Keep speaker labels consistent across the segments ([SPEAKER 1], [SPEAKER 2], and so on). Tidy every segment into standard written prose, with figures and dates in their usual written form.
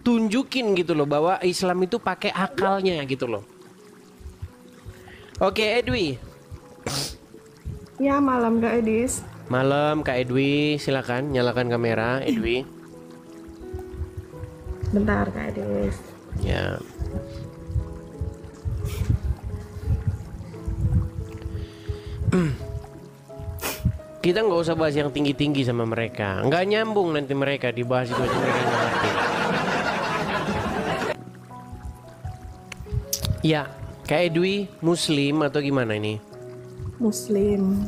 [SPEAKER 1] tunjukin gitu loh bahwa Islam itu pakai akalnya gitu loh. Oke, Edwi.
[SPEAKER 2] Ya, malam Kak Edis.
[SPEAKER 1] Malam Kak Edwi, silakan nyalakan kamera Edwi.
[SPEAKER 2] Bentar Kak Edis.
[SPEAKER 1] Ya. Kita nggak usah bahas yang tinggi-tinggi sama mereka, nggak nyambung nanti mereka dibahas itu aja mereka nggak ngerti. Ya, Kak Edwi Muslim atau gimana ini?
[SPEAKER 2] Muslim.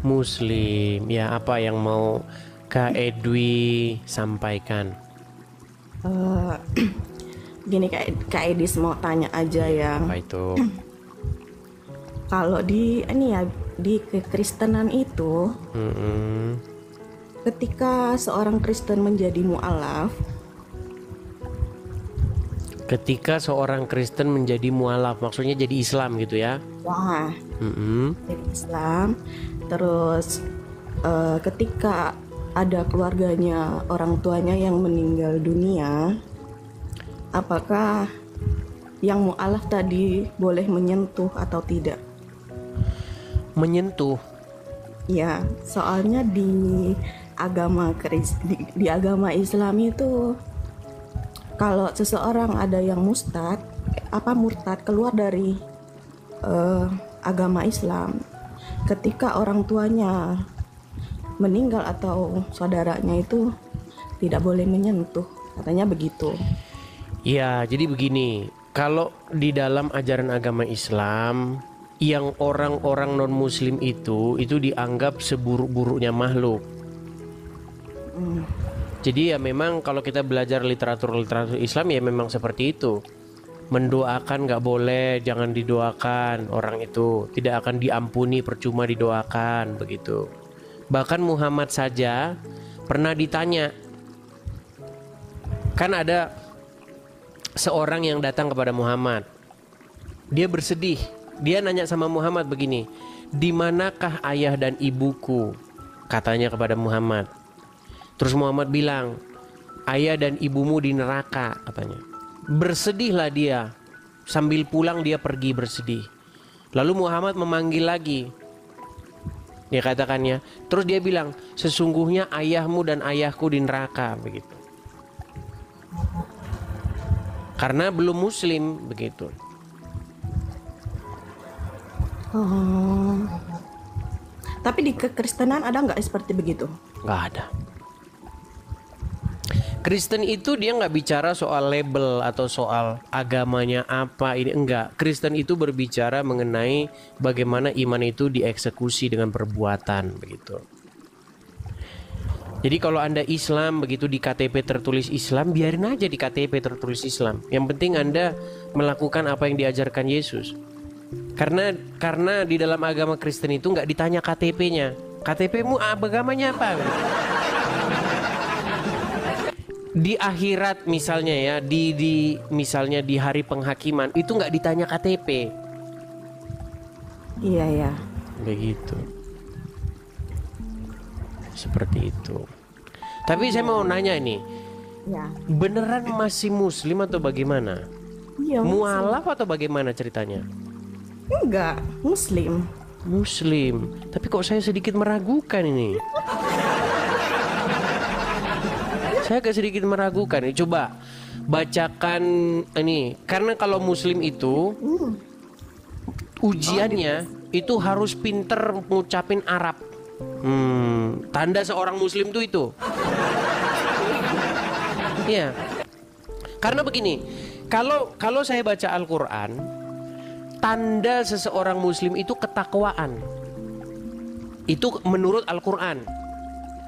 [SPEAKER 1] Muslim, ya apa yang mau Kak Edwi sampaikan?
[SPEAKER 2] Gini Kak Edis mau tanya aja ya.
[SPEAKER 1] Apa itu?
[SPEAKER 2] Kalau di ini ya di kekristenan itu, ketika seorang Kristen menjadi mu'alaf,
[SPEAKER 1] Ketika seorang Kristen menjadi mualaf, maksudnya jadi Islam gitu ya?
[SPEAKER 2] wah, jadi Islam, terus ketika ada keluarganya, orang tuanya yang meninggal dunia, apakah yang mu'alaf tadi boleh menyentuh atau tidak?
[SPEAKER 1] Menyentuh.
[SPEAKER 2] Ya, soalnya di di agama Islam itu kalau seseorang ada yang murtad keluar dari agama Islam, ketika orang tuanya meninggal atau saudaranya itu tidak boleh menyentuh, katanya begitu.
[SPEAKER 1] Ya, jadi begini, kalau di dalam ajaran agama Islam, yang orang-orang non-muslim itu dianggap seburuk-buruknya makhluk. Jadi ya memang kalau kita belajar literatur Islam ya memang seperti itu. Mendoakan nggak boleh, jangan didoakan orang itu, tidak akan diampuni percuma didoakan begitu. Bahkan Muhammad saja pernah ditanya, kan ada seorang yang datang kepada Muhammad, dia bersedih. Dia nanya sama Muhammad begini, di manakah ayah dan ibuku? Katanya kepada Muhammad. Terus Muhammad bilang, ayah dan ibumu di neraka, katanya. Bersedihlah dia. Sambil pulang dia pergi bersedih. Lalu Muhammad memanggil lagi. Dia katakannya. Terus dia bilang, sesungguhnya ayahmu dan ayahku di neraka, begitu. Karena belum muslim, begitu.
[SPEAKER 2] Oh. Tapi di kekristenan ada nggak seperti begitu?
[SPEAKER 1] Nggak ada. Kristen itu dia nggak bicara soal label atau soal agamanya apa, ini enggak. Kristen itu berbicara mengenai bagaimana iman itu dieksekusi dengan perbuatan, begitu. Jadi kalau Anda Islam, begitu di KTP tertulis Islam, biarin aja di KTP tertulis Islam. Yang penting Anda melakukan apa yang diajarkan Yesus. Karena di dalam agama Kristen itu nggak ditanya KTP-nya. KTP-mu agamanya apa? Di akhirat misalnya ya, misalnya di hari penghakiman itu nggak ditanya KTP.
[SPEAKER 2] Iya ya.
[SPEAKER 1] Begitu. Seperti itu. Tapi saya mau nanya ini,
[SPEAKER 2] Ya.
[SPEAKER 1] beneran masih Muslim atau bagaimana?
[SPEAKER 2] Iya.
[SPEAKER 1] Mualaf atau bagaimana ceritanya?
[SPEAKER 2] Enggak, Muslim.
[SPEAKER 1] Muslim. Tapi kok saya sedikit meragukan ini. Saya agak sedikit meragukan. Coba bacakan ini. Karena kalau Muslim itu ujiannya itu harus pinter ngucapin Arab. Tanda seorang Muslim tuh itu. Iya. Karena begini, kalau saya baca Al-Quran, tanda seseorang Muslim itu ketakwaan. Itu menurut Al-Quran.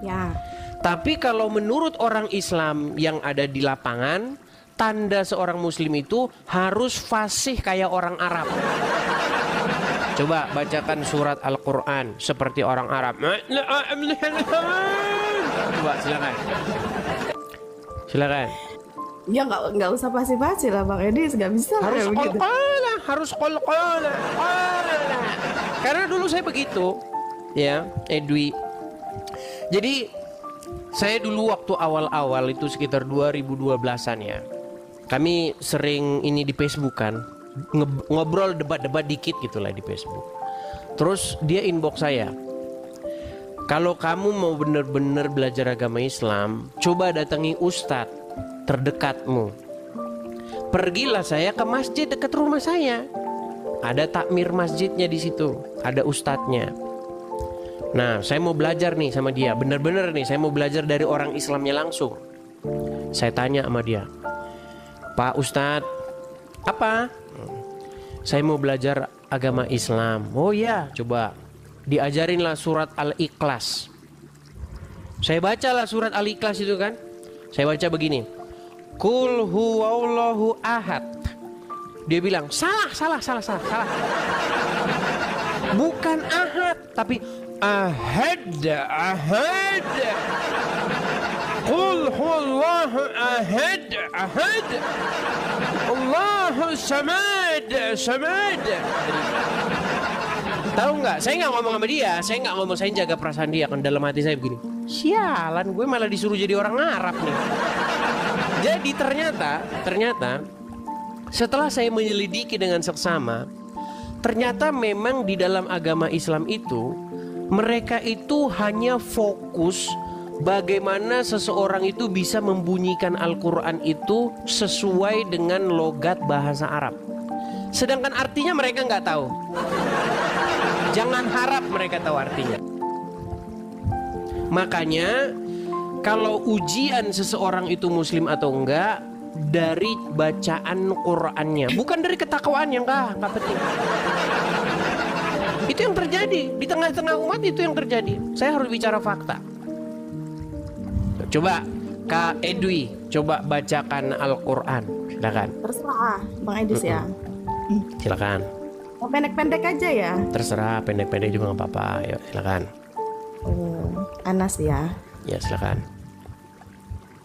[SPEAKER 2] Ya.
[SPEAKER 1] Tapi kalau menurut orang Islam yang ada di lapangan, tanda seorang Muslim itu harus fasih kayak orang Arab. Coba bacakan surat Al-Quran seperti orang Arab. Coba silakan. Silakan.
[SPEAKER 2] Ya nggak usah pasti-pasti lah Bang Edi, nggak bisa
[SPEAKER 1] Harus
[SPEAKER 2] kayak begitu.
[SPEAKER 1] qalqala, harus qalqala. Karena dulu saya begitu, ya, Edwi. Jadi saya dulu waktu awal-awal itu sekitar 2012-an ya. Kami sering ini di Facebook kan, ngobrol debat-debat dikit gitulah di Facebook. Terus dia inbox saya, kalau kamu mau benar-benar belajar agama Islam, coba datangi ustadz terdekatmu. Pergilah saya ke masjid dekat rumah saya. Ada takmir masjidnya di situ, ada ustadznya. Nah, saya mau belajar nih sama dia, benar-benar nih, saya mau belajar dari orang Islamnya langsung. Saya tanya sama dia, Pak Ustadz, apa? Saya mau belajar agama Islam. Oh ya, coba diajarinlah surat Al-Ikhlas. Saya bacalah surat Al-Ikhlas itu kan. Saya baca begini, Qul huwallahu ahad. Dia bilang, salah. Bukan ahad, tapi ahad. Qul huwallahu ahad. Allahu samad. Tahu nggak? Saya nggak ngomong sama dia, saya nggak ngomong, saya jaga perasaan dia. Kan dalam hati saya begini, sialan, gue malah disuruh jadi orang Arab nih. Jadi ternyata setelah saya menyelidiki dengan seksama, ternyata memang di dalam agama Islam itu mereka itu hanya fokus bagaimana seseorang itu bisa membunyikan Al-Quran itu sesuai dengan logat bahasa Arab. Sedangkan artinya mereka nggak tahu. Jangan harap mereka tahu artinya. Makanya kalau ujian seseorang itu muslim atau enggak dari bacaan Qur'annya, bukan dari ketakwaannya, enggak penting. Itu yang terjadi di tengah-tengah umat, itu yang terjadi. Saya harus bicara fakta. Coba Kak Edwi, coba bacakan Al-Quran, silakan.
[SPEAKER 2] Terserah Bang Edis ya.
[SPEAKER 1] Silakan.
[SPEAKER 2] Mau pendek-pendek aja ya.
[SPEAKER 1] Terserah, pendek-pendek juga nggak apa-apa. Yuk, silakan.
[SPEAKER 2] Anas ya.
[SPEAKER 1] Ya, silakan.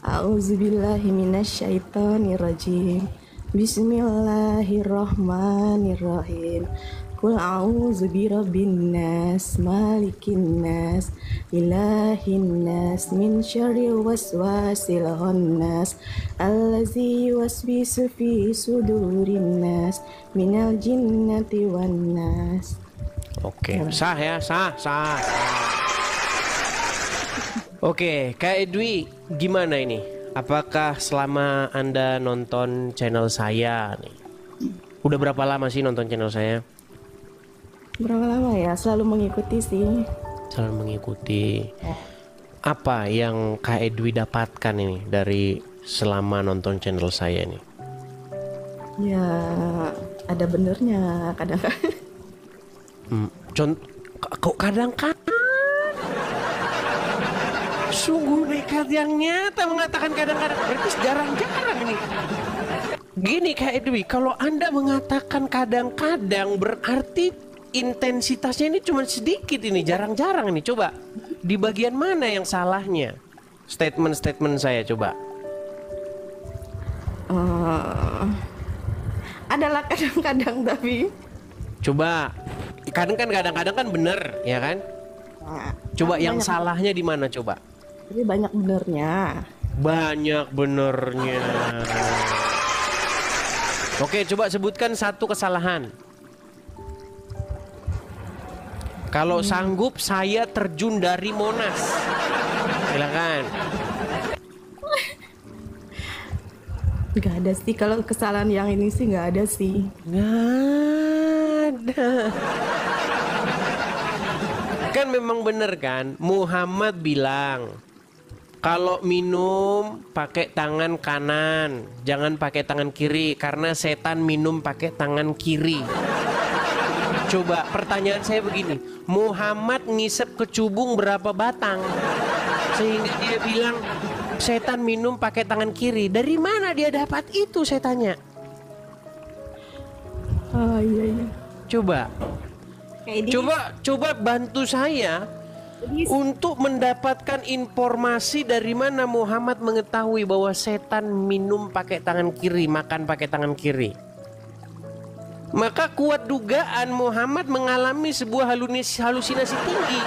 [SPEAKER 2] A'udzubillahi minasyaitonirrajim. Bismillahirrahmanirrahim. Qul a'udzu birabbin nas, malikin nas, ilahin nas, min syarril waswasil khannas, allazi yuwaswisu fi sudurin nas, minal jinnati wan nas.
[SPEAKER 1] Oke, sah ya, sah. Oke, Kak Edwi, gimana ini? Apakah selama Anda nonton channel saya nih? Udah berapa lama sih nonton channel saya?
[SPEAKER 2] Berapa lama ya? Selalu mengikuti sih.
[SPEAKER 1] Selalu mengikuti. Apa yang Kak Edwi dapatkan ini dari selama nonton channel saya ini?
[SPEAKER 2] Ya, ada benernya kadang-kadang.
[SPEAKER 1] Kok kadang-kadang? Sungguh nekat yang nyata mengatakan kadang-kadang. Berarti jarang-jarang ini. Gini Kak Edwi, kalau Anda mengatakan kadang-kadang berarti intensitasnya ini cuma sedikit, ini jarang-jarang ini. Coba di bagian mana yang salahnya statement-statement saya, coba.
[SPEAKER 2] Adalah kadang-kadang, tapi
[SPEAKER 1] coba kadang-kadang kan bener ya kan. Coba yang salahnya di mana, coba.
[SPEAKER 2] Tapi banyak benernya.
[SPEAKER 1] Banyak benernya. Oke, coba sebutkan satu kesalahan. Kalau sanggup saya terjun dari Monas. Silakan.
[SPEAKER 2] Gak ada sih, kalau kesalahan yang ini sih gak ada sih.
[SPEAKER 1] Gak ada. Kan memang bener kan, Muhammad bilang kalau minum pakai tangan kanan, jangan pakai tangan kiri, karena setan minum pakai tangan kiri. Coba pertanyaan saya begini, Muhammad ngisep kecubung berapa batang sehingga dia bilang setan minum pakai tangan kiri? Dari mana dia dapat itu, saya tanya.
[SPEAKER 2] Oh iya.
[SPEAKER 1] Coba bantu saya untuk mendapatkan informasi dari mana Muhammad mengetahui bahwa setan minum pakai tangan kiri, makan pakai tangan kiri. Maka kuat dugaan Muhammad mengalami sebuah halusinasi tinggi.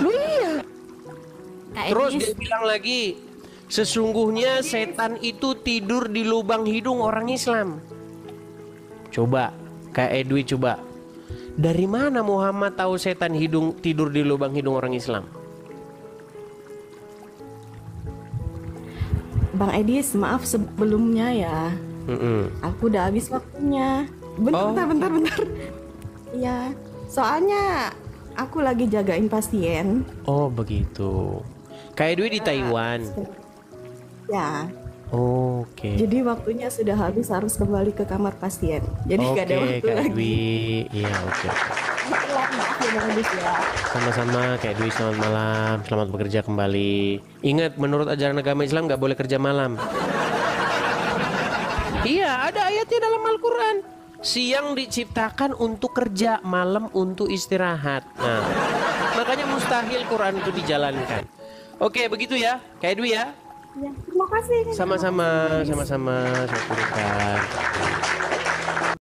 [SPEAKER 1] Lu iya. Terus dia bilang lagi, Sesungguhnya setan itu tidur di lubang hidung orang Islam. Coba, Kak Edwi coba. Dari mana Muhammad tahu setan tidur di lubang hidung orang Islam?
[SPEAKER 2] Bang Edis, maaf sebelumnya ya. Aku udah habis waktunya. Bentar. Iya, soalnya aku lagi jagain pasien.
[SPEAKER 1] Oh begitu. Kak Edwi di Taiwan.
[SPEAKER 2] Ya.
[SPEAKER 1] Oke.
[SPEAKER 2] Jadi waktunya sudah habis, harus kembali ke kamar pasien. Jadi nggak ada waktu
[SPEAKER 1] Kak
[SPEAKER 2] lagi.
[SPEAKER 1] Edwi. Iya oke.
[SPEAKER 2] Maaf ya Bang Edis ya.
[SPEAKER 1] Sama-sama Kak Edwi, selamat malam. Selamat bekerja kembali. Ingat, menurut ajaran agama Islam nggak boleh kerja malam. Iya, ada ayatnya dalam Al-Quran. Siang diciptakan untuk kerja, malam untuk istirahat. Nah, makanya mustahil Quran itu dijalankan. Oke, begitu ya, Kak Edwi ya.
[SPEAKER 2] Ya, terima kasih.
[SPEAKER 1] Sama-sama. Saya turunkan.